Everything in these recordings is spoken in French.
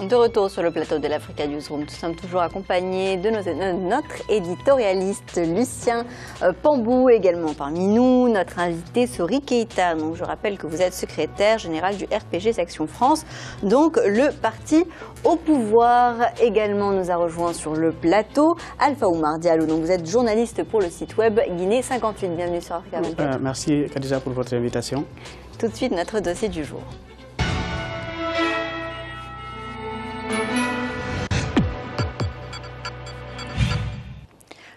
De retour sur le plateau de l'Africa Newsroom, nous sommes toujours accompagnés de notre éditorialiste Lucien Pambou, également parmi nous, notre invité Sori Keita. Donc je rappelle que vous êtes secrétaire général du RPG Section France, donc le parti au pouvoir. Également nous a rejoint sur le plateau Alpha Oumar Diallo, donc vous êtes journaliste pour le site web Guinée 58. Bienvenue sur Africa 24. Merci Khadija pour votre invitation. Tout de suite notre dossier du jour.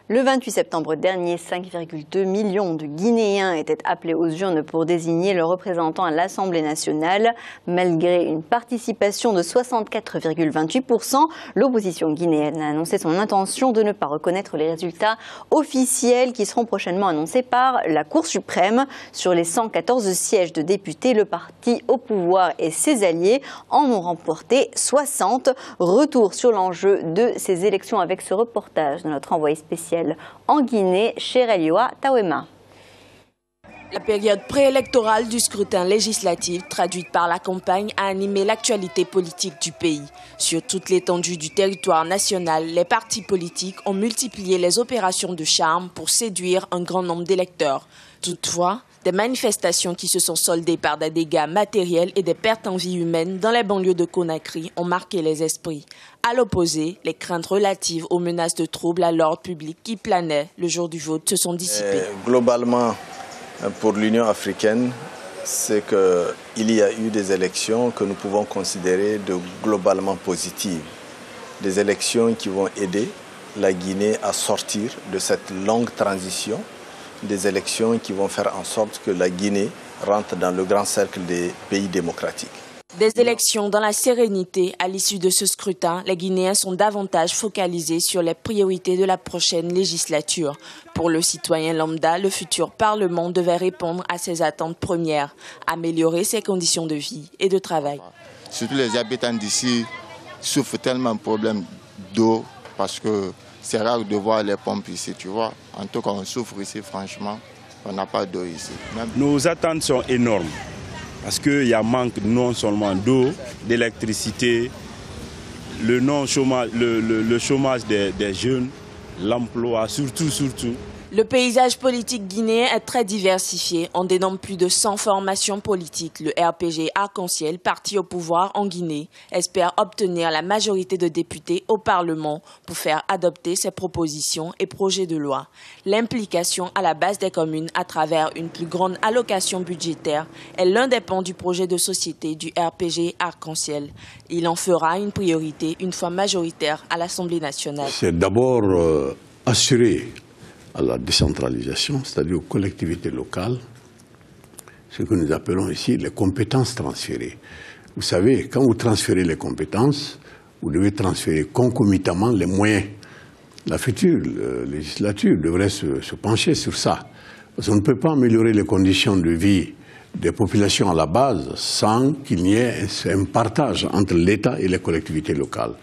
Le 28 septembre dernier, 5,2 millions de Guinéens étaient appelés aux urnes pour désigner leurs représentants à l'Assemblée nationale. Malgré une participation de 64,28%, l'opposition guinéenne a annoncé son intention de ne pas reconnaître les résultats officiels qui seront prochainement annoncés par la Cour suprême. Sur les 114 sièges de députés, le parti au pouvoir et ses alliés en ont remporté 60. Retour sur l'enjeu de ces élections avec ce reportage de notre envoyé spécial en Guinée, Cherelioa Tawema. La période préélectorale du scrutin législatif, traduite par la campagne, a animé l'actualité politique du pays. Sur toute l'étendue du territoire national, les partis politiques ont multiplié les opérations de charme pour séduire un grand nombre d'électeurs. Toutefois, des manifestations qui se sont soldées par des dégâts matériels et des pertes en vie humaine dans les banlieues de Conakry ont marqué les esprits. À l'opposé, les craintes relatives aux menaces de troubles à l'ordre public qui planaient le jour du vote se sont dissipées. Globalement, pour l'Union africaine, c'est qu'il y a eu des élections que nous pouvons considérer de globalement positives. Des élections qui vont aider la Guinée à sortir de cette longue transition, des élections qui vont faire en sorte que la Guinée rentre dans le grand cercle des pays démocratiques. Des élections dans la sérénité. À l'issue de ce scrutin, les Guinéens sont davantage focalisés sur les priorités de la prochaine législature. Pour le citoyen lambda, le futur Parlement devait répondre à ses attentes premières, améliorer ses conditions de vie et de travail. Surtout les habitants d'ici souffrent tellement de problèmes d'eau parce que c'est rare de voir les pompes ici, tu vois. En tout cas, on souffre ici, franchement. On n'a pas d'eau ici. Nos attentes sont énormes. Parce qu'il y a manque non seulement d'eau, d'électricité, le chômage des jeunes, l'emploi, surtout. Le paysage politique guinéen est très diversifié. On dénombre plus de 100 formations politiques. Le RPG Arc-en-Ciel, parti au pouvoir en Guinée, espère obtenir la majorité de députés au Parlement pour faire adopter ses propositions et projets de loi. L'implication à la base des communes à travers une plus grande allocation budgétaire est l'un des pans du projet de société du RPG Arc-en-Ciel. Il en fera une priorité une fois majoritaire à l'Assemblée nationale. C'est d'abord assurer à la décentralisation, c'est-à-dire aux collectivités locales, ce que nous appelons ici les compétences transférées. Vous savez, quand vous transférez les compétences, vous devez transférer concomitamment les moyens. La future législature devrait se pencher sur ça. Parce qu'on ne peut pas améliorer les conditions de vie des populations à la base sans qu'il n'y ait un partage entre l'État et les collectivités locales.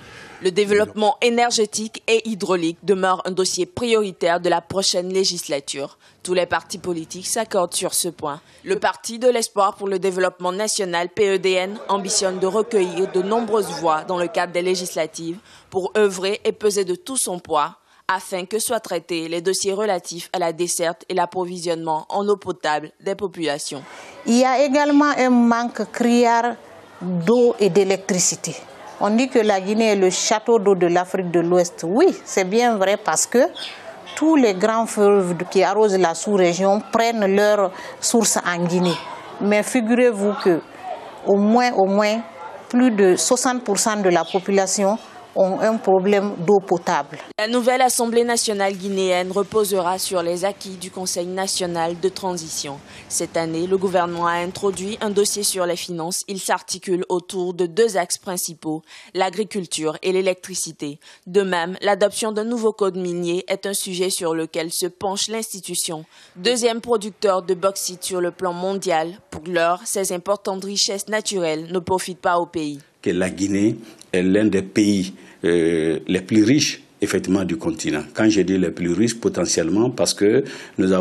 Le développement énergétique et hydraulique demeure un dossier prioritaire de la prochaine législature. Tous les partis politiques s'accordent sur ce point. Le Parti de l'Espoir pour le développement national, PEDN, ambitionne de recueillir de nombreuses voix dans le cadre des législatives pour œuvrer et peser de tout son poids afin que soient traités les dossiers relatifs à la desserte et l'approvisionnement en eau potable des populations. Il y a également un manque criard d'eau et d'électricité. On dit que la Guinée est le château d'eau de l'Afrique de l'Ouest. Oui, c'est bien vrai parce que tous les grands fleuves qui arrosent la sous-région prennent leur source en Guinée. Mais figurez-vous que au moins, plus de 60% de la population ont un problème d'eau potable. La nouvelle Assemblée nationale guinéenne reposera sur les acquis du Conseil national de transition. Cette année, le gouvernement a introduit un dossier sur les finances. Il s'articule autour de deux axes principaux, l'agriculture et l'électricité. De même, l'adoption d'un nouveau code minier est un sujet sur lequel se penche l'institution. Deuxième producteur de bauxite sur le plan mondial, pour l'heure, ces importantes richesses naturelles ne profitent pas au pays. Que la Guinée est l'un des pays les plus riches effectivement du continent. Quand je dis les plus riches, potentiellement parce que nous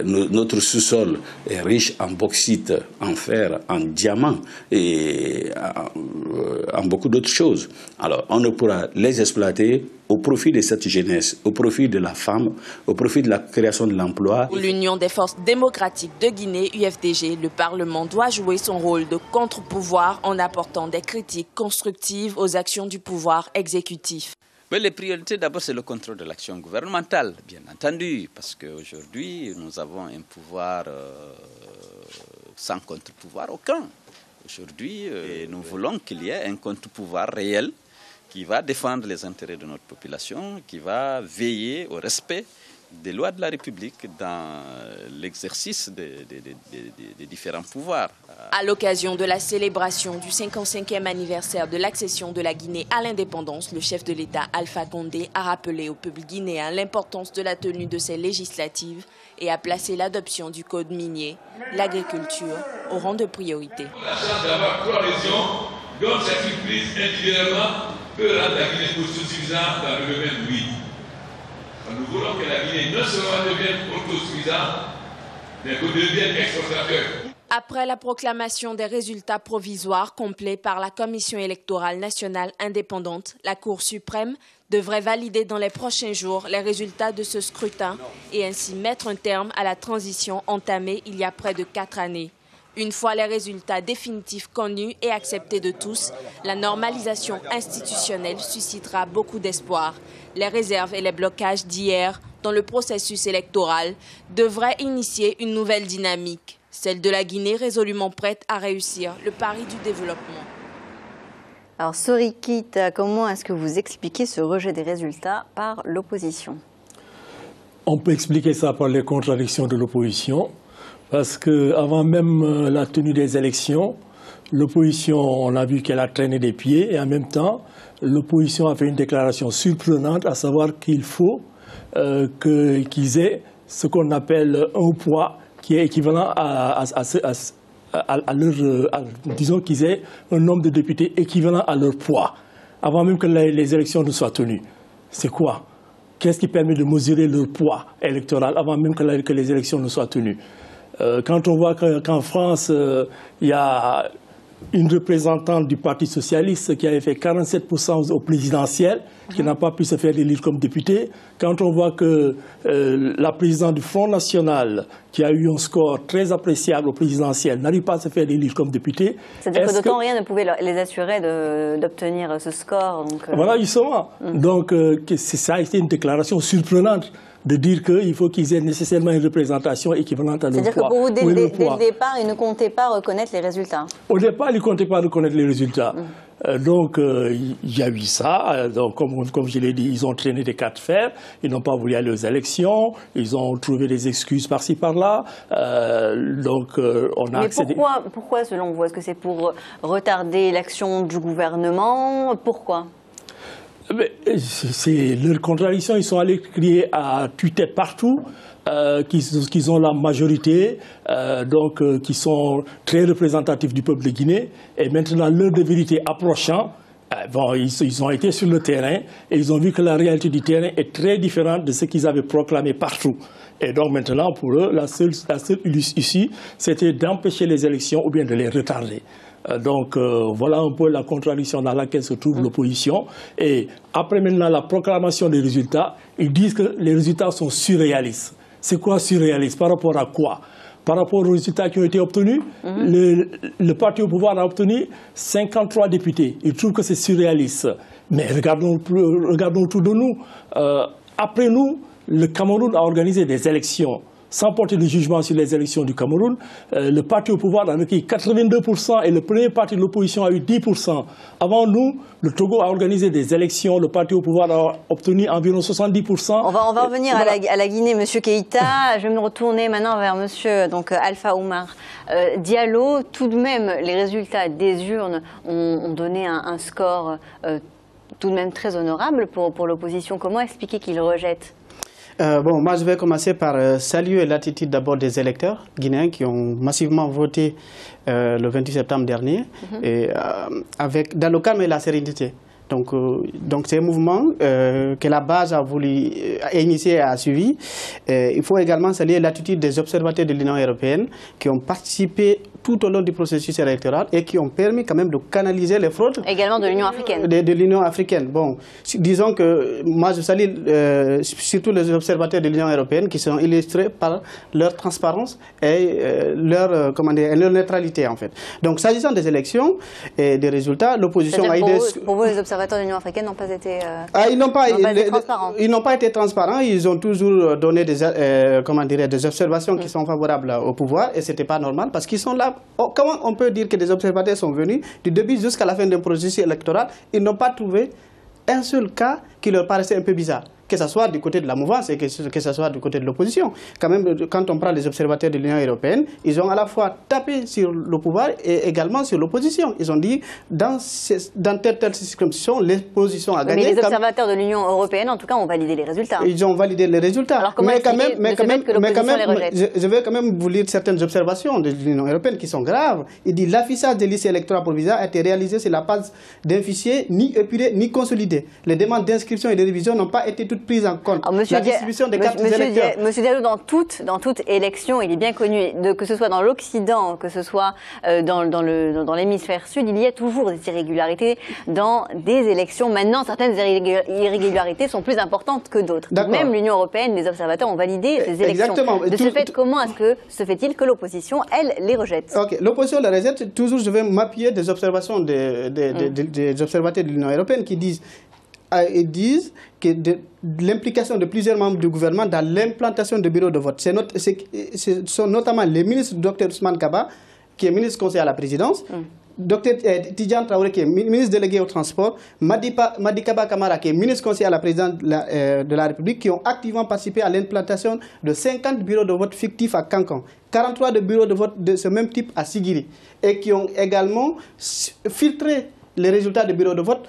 notre sous-sol est riche en bauxite, en fer, en diamants et en beaucoup d'autres choses. Alors, on ne pourra les exploiter au profit de cette jeunesse, au profit de la femme, au profit de la création de l'emploi. Pour l'Union des forces démocratiques de Guinée, UFDG, le Parlement doit jouer son rôle de contre-pouvoir en apportant des critiques constructives aux actions du pouvoir exécutif. Mais les priorités, d'abord, c'est le contrôle de l'action gouvernementale, bien entendu, parce qu'aujourd'hui, nous avons un pouvoir sans contre-pouvoir aucun. Aujourd'hui, nous voulons qu'il y ait un contre-pouvoir réel qui va défendre les intérêts de notre population, qui va veiller au respect des lois de la République dans l'exercice des différents pouvoirs. À l'occasion de la célébration du 55e anniversaire de l'accession de la Guinée à l'indépendance, le chef de l'État Alpha Condé a rappelé au peuple guinéen l'importance de la tenue de ces législatives et a placé l'adoption du code minier, l'agriculture, au rang de priorité. La chance d'avoir 3 régions dont cette surprise individuellement peut rendre la Guinée autosuffisante dans le domaine oui. Nous voulons que la Guinée non seulement devienne autosuffisante, mais que devienne exportateur. Après la proclamation des résultats provisoires complets par la Commission électorale nationale indépendante, la Cour suprême devrait valider dans les prochains jours les résultats de ce scrutin et ainsi mettre un terme à la transition entamée il y a près de 4 années. Une fois les résultats définitifs connus et acceptés de tous, la normalisation institutionnelle suscitera beaucoup d'espoir. Les réserves et les blocages d'hier dans le processus électoral devraient initier une nouvelle dynamique, celle de la Guinée résolument prête à réussir le pari du développement. Alors Sori Keita, comment est-ce que vous expliquez ce rejet des résultats par l'opposition? On peut expliquer ça par les contradictions de l'opposition. Parce qu'avant même la tenue des élections, l'opposition, on a vu qu'elle a traîné des pieds et en même temps, l'opposition a fait une déclaration surprenante, à savoir qu'il faut qu'ils aient ce qu'on appelle un poids qui est équivalent disons qu'ils aient un nombre de députés équivalent à leur poids, avant même que les élections ne soient tenues. C'est quoi? Qu'est-ce qui permet de mesurer leur poids électoral avant même que les élections ne soient tenues? Quand on voit qu'en France, il y a une représentante du Parti socialiste qui avait fait 47% au présidentiel, qui n'a pas pu se faire élire comme député. Quand on voit que la présidente du Front National, qui a eu un score très appréciable au présidentiel, n'arrive pas à se faire élire comme député. C'est-à-dire que d'autant rien ne pouvait les assurer d'obtenir ce score. Donc, Voilà, justement. Donc, ça a été une déclaration surprenante de dire qu'il faut qu'ils aient nécessairement une représentation équivalente à leur poids. C'est-à-dire que pour vous, dès le départ, ils ne comptaient pas reconnaître les résultats? Au départ, ils ne comptaient pas reconnaître les résultats. Donc, il y a eu ça. Donc, comme je l'ai dit, ils ont traîné des cas de fer. Ils n'ont pas voulu aller aux élections. Ils ont trouvé des excuses par-ci, par-là. On a accédé. Mais pourquoi, selon vous? Est-ce que c'est pour retarder l'action du gouvernement? Pourquoi? C'est leur contradiction. Ils sont allés crier à tuer partout qu'ils ont la majorité, qui sont très représentatifs du peuple de Guinée. Et maintenant, l'heure de vérité approchant, ils ont été sur le terrain et ils ont vu que la réalité du terrain est très différente de ce qu'ils avaient proclamé partout. Et donc maintenant, pour eux, la seule issue, c'était d'empêcher les élections ou bien de les retarder. Voilà un peu la contradiction dans laquelle se trouve l'opposition. Et après maintenant la proclamation des résultats, ils disent que les résultats sont surréalistes. C'est quoi surréaliste? Par rapport à quoi? Par rapport aux résultats qui ont été obtenus, le parti au pouvoir a obtenu 53 députés. Ils trouvent que c'est surréaliste. Mais regardons autour de nous. Après nous, le Cameroun a organisé des élections. Sans porter de jugement sur les élections du Cameroun, le parti au pouvoir a recueilli 82% et le premier parti de l'opposition a eu 10%. Avant nous, le Togo a organisé des élections, le parti au pouvoir a obtenu environ 70%. On va revenir à la Guinée, M. Keita. Je vais me retourner maintenant vers M. Alpha Oumar Diallo. Tout de même, les résultats des urnes ont donné un score tout de même très honorable pour l'opposition. Comment expliquer qu'ils rejettent? Moi je vais commencer par saluer l'attitude d'abord des électeurs guinéens qui ont massivement voté le 28 septembre dernier, et dans le calme et la sérénité. Donc c'est un mouvement que la base a voulu initier et a suivi. Il faut également saluer l'attitude des observateurs de l'Union européenne qui ont participé tout au long du processus électoral et qui ont permis quand même de canaliser les fraudes. Également de l'Union africaine. De l'Union africaine. Bon, disons que moi je salue surtout les observateurs de l'Union européenne qui sont illustrés par leur transparence et leur neutralité en fait. Donc s'agissant des élections et des résultats, l'opposition a eu des... Pour vous, les observateurs de l'Union africaine n'ont pas été transparents. Ils n'ont pas été transparents, ils ont toujours donné des observations qui sont favorables au pouvoir et ce n'était pas normal parce qu'ils sont là. Comment on peut dire que des observateurs sont venus du début jusqu'à la fin d'un processus électoral, ils n'ont pas trouvé un seul cas qui leur paraissait un peu bizarre, que ce soit du côté de la mouvance et que ce soit du côté de l'opposition. Quand même, quand on prend les observateurs de l'Union européenne, ils ont à la fois tapé sur le pouvoir et également sur l'opposition. Ils ont dit, dans telle circonscription, l'opposition a gagné. Mais les observateurs de l'Union européenne, en tout cas, ont validé les résultats. Ils ont validé les résultats. Alors comment je vais quand même vous lire certaines observations de l'Union européenne qui sont graves. Il dit, l'affichage des listes électorales provisoires a été réalisé sur la base d'un fichier ni épuré ni consolidé. Les demandes d'inscription et de révision n'ont pas été toutes prises en compte. Alors, la distribution des cartes électeurs. Monsieur Diallo, dans toute élection, il est bien connu, que ce soit dans l'Occident, que ce soit dans l'hémisphère sud, il y a toujours des irrégularités dans des élections. Maintenant, certaines irrégularités sont plus importantes que d'autres. Même l'Union européenne, les observateurs ont validé ces élections. Exactement. De ce fait, comment se fait-il que l'opposition, elle, les rejette? L'opposition les rejette. Toujours, je vais m'appuyer des observations des observateurs de l'Union européenne qui disent que l'implication de plusieurs membres du gouvernement dans l'implantation de bureaux de vote. Ce sont notamment les ministres Dr Ousmane Kaba, qui est ministre conseiller à la présidence, Dr Tidjane Traoré, qui est ministre délégué au transport, Madikaba Kamara, qui est ministre conseiller à la présidence de la République, qui ont activement participé à l'implantation de 50 bureaux de vote fictifs à Kankan, 43 de bureaux de vote de ce même type à Sigiri, et qui ont également filtré les résultats des bureaux de vote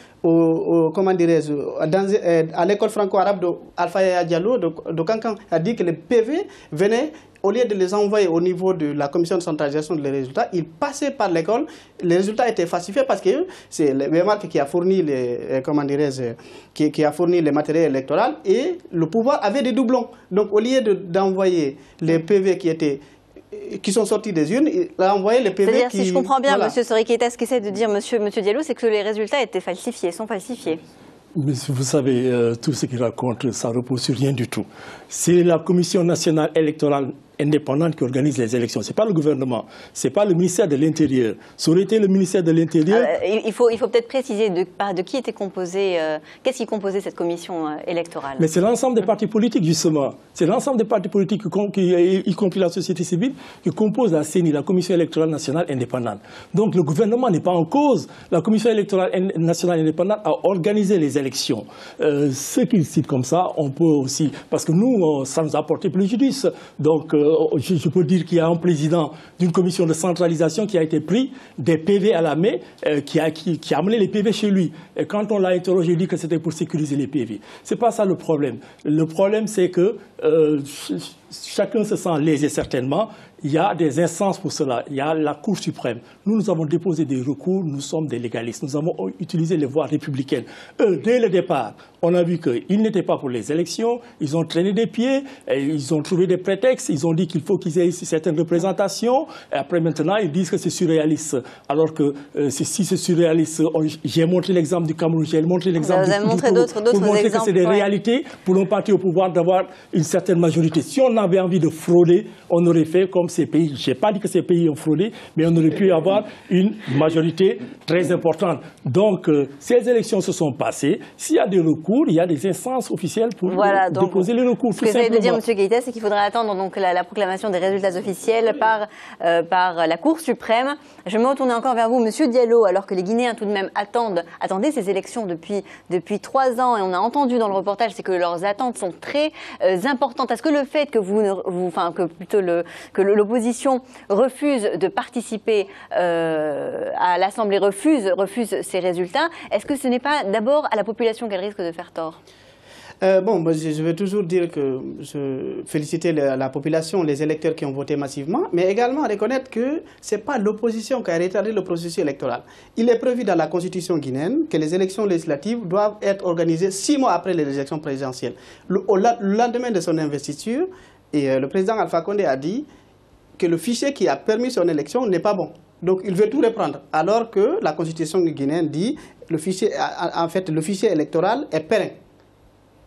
à l'école franco-arabe d'Alpha Yaya Diallo de Kankan. A dit que les PV venaient, au lieu de les envoyer au niveau de la commission de centralisation des résultats, ils passaient par l'école. Les résultats étaient falsifiés parce que c'est le MEMARC qui a fourni qui a fourni les matériels électoraux et le pouvoir avait des doublons. Donc au lieu d'envoyer les PV qui sont sortis des urnes, il a envoyé les PV. C'est-à-dire, si je comprends bien, M. Soriqueta, ce qu'essaie de dire M. Diallo, c'est que les résultats étaient falsifiés, sont falsifiés. Mais vous savez, tout ce qu'il raconte, ça ne repose sur rien du tout. C'est la Commission nationale électorale indépendante qui organise les élections. Ce n'est pas le gouvernement, ce n'est pas le ministère de l'Intérieur. Ça aurait été le ministère de l'Intérieur. Il faut peut-être préciser de qui était composé, qu'est-ce qui composait cette commission électorale. Mais c'est l'ensemble des partis politiques, justement. C'est l'ensemble des partis politiques, y compris la société civile, qui composent la CENI, la Commission électorale nationale indépendante. Donc le gouvernement n'est pas en cause. La Commission électorale nationale indépendante a organisé les élections. Ce qu'il cite comme ça, on peut aussi... Parce que nous, ça nous a porté préjudice. Donc... je peux dire qu'il y a un président d'une commission de centralisation qui a été pris des PV à la main, qui a amené les PV chez lui. Et quand on l'a interrogé, il dit que c'était pour sécuriser les PV. Ce n'est pas ça le problème. Le problème, c'est que chacun se sent lésé certainement. Il y a des instances pour cela. Il y a la Cour suprême. Nous avons déposé des recours, nous sommes des légalistes. Nous avons utilisé les voies républicaines. Eux, dès le départ, on a vu qu'ils n'étaient pas pour les élections. Ils ont traîné des pieds, et ils ont trouvé des prétextes. Ils ont dit qu'il faut qu'ils aient certaines représentations. Et après, maintenant, ils disent que c'est surréaliste. Alors que si c'est surréaliste, j'ai montré l'exemple du Cameroun, j'ai montré l'exemple du Togo, pour montrer que c'est des réalités pour nos partis au pouvoir d'avoir une certaine majorité. Si on avait envie de frauder, on aurait fait comme ces pays. Je n'ai pas dit que ces pays ont fraudé, mais on aurait pu avoir une majorité très importante. Donc, ces élections se sont passées. S'il y a des recours, il y a des instances officielles pour déposer les recours. Ce que j'allais de dire, M. Guaita, c'est qu'il faudrait attendre donc, la proclamation des résultats officiels par la Cour suprême. Je me retourner encore vers vous, M. Diallo, alors que les Guinéens tout de même attendaient ces élections depuis 3 ans, et on a entendu dans le reportage, c'est que leurs attentes sont très importantes. Est-ce que le fait que que l'opposition refuse de participer à l'Assemblée, refuse ces résultats, est-ce que ce n'est pas d'abord à la population qu'elle risque de faire tort? Je veux toujours dire que je féliciter la population, les électeurs qui ont voté massivement, mais également reconnaître que ce n'est pas l'opposition qui a retardé le processus électoral. Il est prévu dans la constitution guinéenne que les élections législatives doivent être organisées 6 mois après les élections présidentielles. Le lendemain de son investiture, le président Alpha Condé a dit que le fichier qui a permis son élection n'est pas bon. Donc il veut tout reprendre, alors que la constitution guinéenne dit que le fichier électoral est pérenne.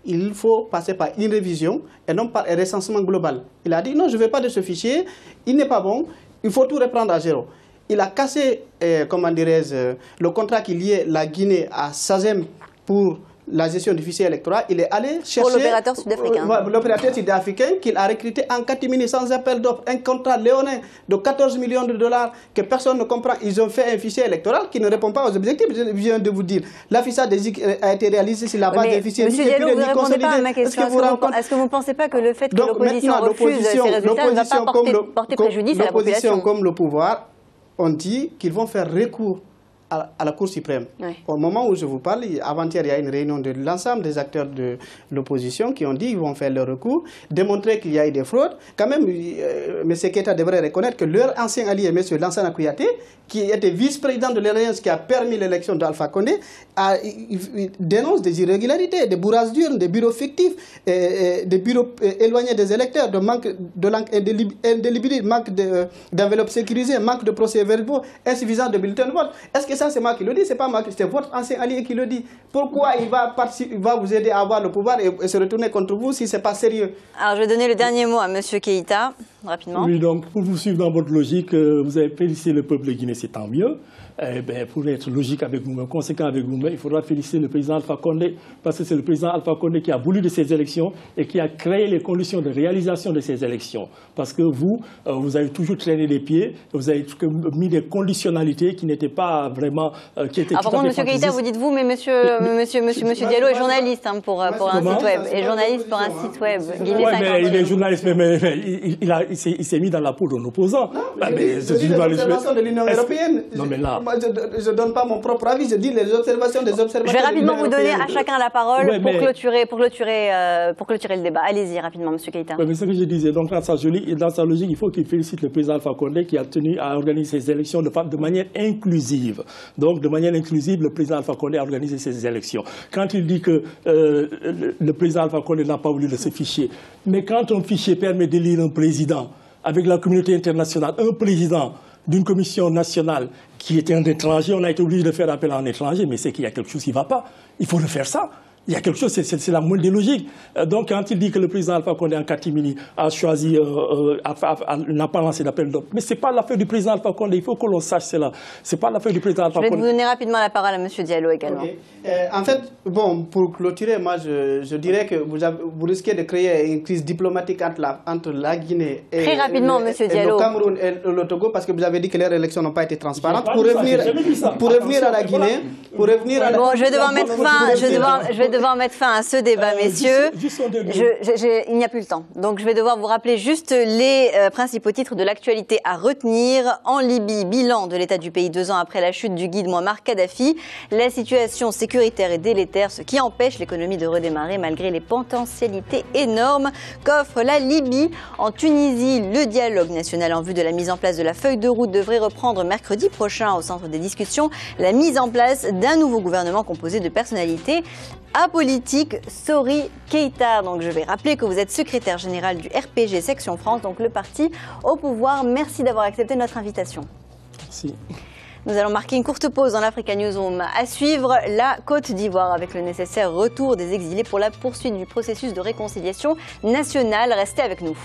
Il faut passer par une révision et non par un recensement global. Il a dit non, je ne veux pas de ce fichier, il n'est pas bon, il faut tout reprendre à zéro. Il a cassé, le contrat qui liait la Guinée à SACEM pour la gestion du fichier électoral. Il est allé chercher... Pour l'opérateur sud-africain. L'opérateur sud-africain qu'il a recruté en catimini sans appel d'offres. Un contrat léonin de 14 millions de dollars que personne ne comprend. Ils ont fait un fichier électoral qui ne répond pas aux objectifs. Je viens de vous dire. L'affichage des IC a été réalisé sur la base des fichiers. Monsieur Diallo, vous ne répondez pas à ma question. Est-ce que vous ne pensez pas que le fait que l'opposition refuse ces résultats ne va pas porter préjudice à la population? L'opposition comme le pouvoir ont dit qu'ils vont faire recours à la Cour suprême. Oui. Au moment où je vous parle, avant-hier, il y a une réunion de l'ensemble des acteurs de l'opposition qui ont dit qu'ils vont faire leur recours, démontrer qu'il y a eu des fraudes. Quand même, M. Keita devrait reconnaître que leur ancien allié, M. Lansana Kouyaté, qui était vice-président de l'Alliance qui a permis l'élection d'Alpha Condé, dénonce des irrégularités, des bourrages d'urnes, des bureaux fictifs, des bureaux éloignés des électeurs, de manque d'indélibilité, manque d'enveloppes sécurisées, manque de procès-verbaux, insuffisance de bulletins de vote. Est-ce que ça, c'est moi qui le dis? C'est pas moi, c'est votre ancien allié qui le dit. Pourquoi il va vous aider à avoir le pouvoir et se retourner contre vous si ce n'est pas sérieux? Alors, je vais donner le dernier mot à M. Keita, rapidement. Oui, donc, pour vous suivre dans votre logique, vous avez félicité le peuple guinéen, c'est tant mieux. Pour être logique avec vous-même, conséquent avec vous-même, il faudra féliciter le président Alpha Condé, parce que c'est le président Alpha Condé qui a voulu de ces élections et qui a créé les conditions de réalisation de ces élections. Parce que vous avez toujours traîné les pieds, vous avez mis des conditionnalités qui n'étaient pas vraiment... par contre, M. Keita, vous dites vous, mais Monsieur Diallo est journaliste pour un site web. Et journaliste pour un site web. Oui, mais il est journaliste, mais il s'est mis dans la peau d'un opposant. C'est une observation de l'Union européenne. Non, mais là... Je ne donne pas mon propre avis, je dis les observations des observateurs. Je vais rapidement vous donner à chacun la parole pour clôturer le débat. Allez-y rapidement, M. Keita. Oui, mais ce que je disais, donc dans sa logique, il faut qu'il félicite le président Alpha Condé qui a tenu à organiser ces élections de manière inclusive. Donc, de manière inclusive, le président Alpha Condé a organisé ces élections. Quand il dit que le président Alpha Condé n'a pas voulu de ce fichier, mais quand un fichier permet d'élire un président avec la communauté internationale, un président d'une commission nationale qui était un étranger, on a été obligé de faire appel à un étranger, mais c'est qu'il y a quelque chose qui ne va pas. Il faut refaire ça. Il y a quelque chose, c'est la moindre des logiques. Donc, quand il dit que le président Alpha Condé en catimini a choisi, n'a pas lancé d'appel d'offres, mais ce n'est pas l'affaire du président Alpha Condé, il faut que l'on sache cela. Ce n'est pas l'affaire du président Alpha Condé. Je vais vous donner rapidement la parole à M. Diallo également. Okay. En fait, pour clôturer, moi, je dirais que vous risquez de créer une crise diplomatique entre la Guinée et, très rapidement, le Cameroun et le Togo, parce que vous avez dit que les élections n'ont pas été transparentes. Pour revenir à la Guinée, je vais devoir mettre fin. Je vais devoir mettre fin à ce débat, messieurs. Il n'y a plus le temps. Donc, je vais devoir vous rappeler juste les principaux titres de l'actualité à retenir. En Libye, bilan de l'état du pays 2 ans après la chute du guide Mouammar Kadhafi. La situation sécuritaire est délétère, ce qui empêche l'économie de redémarrer malgré les potentialités énormes qu'offre la Libye. En Tunisie, le dialogue national en vue de la mise en place de la feuille de route devrait reprendre mercredi prochain au centre des discussions. La mise en place d'un nouveau gouvernement composé de personnalités apolitique. Sori Keita. Donc je vais rappeler que vous êtes secrétaire général du RPG Section France, donc le parti au pouvoir. Merci d'avoir accepté notre invitation. Merci. Nous allons marquer une courte pause dans l'Africa Newsroom. À suivre, la Côte d'Ivoire avec le nécessaire retour des exilés pour la poursuite du processus de réconciliation nationale. Restez avec nous.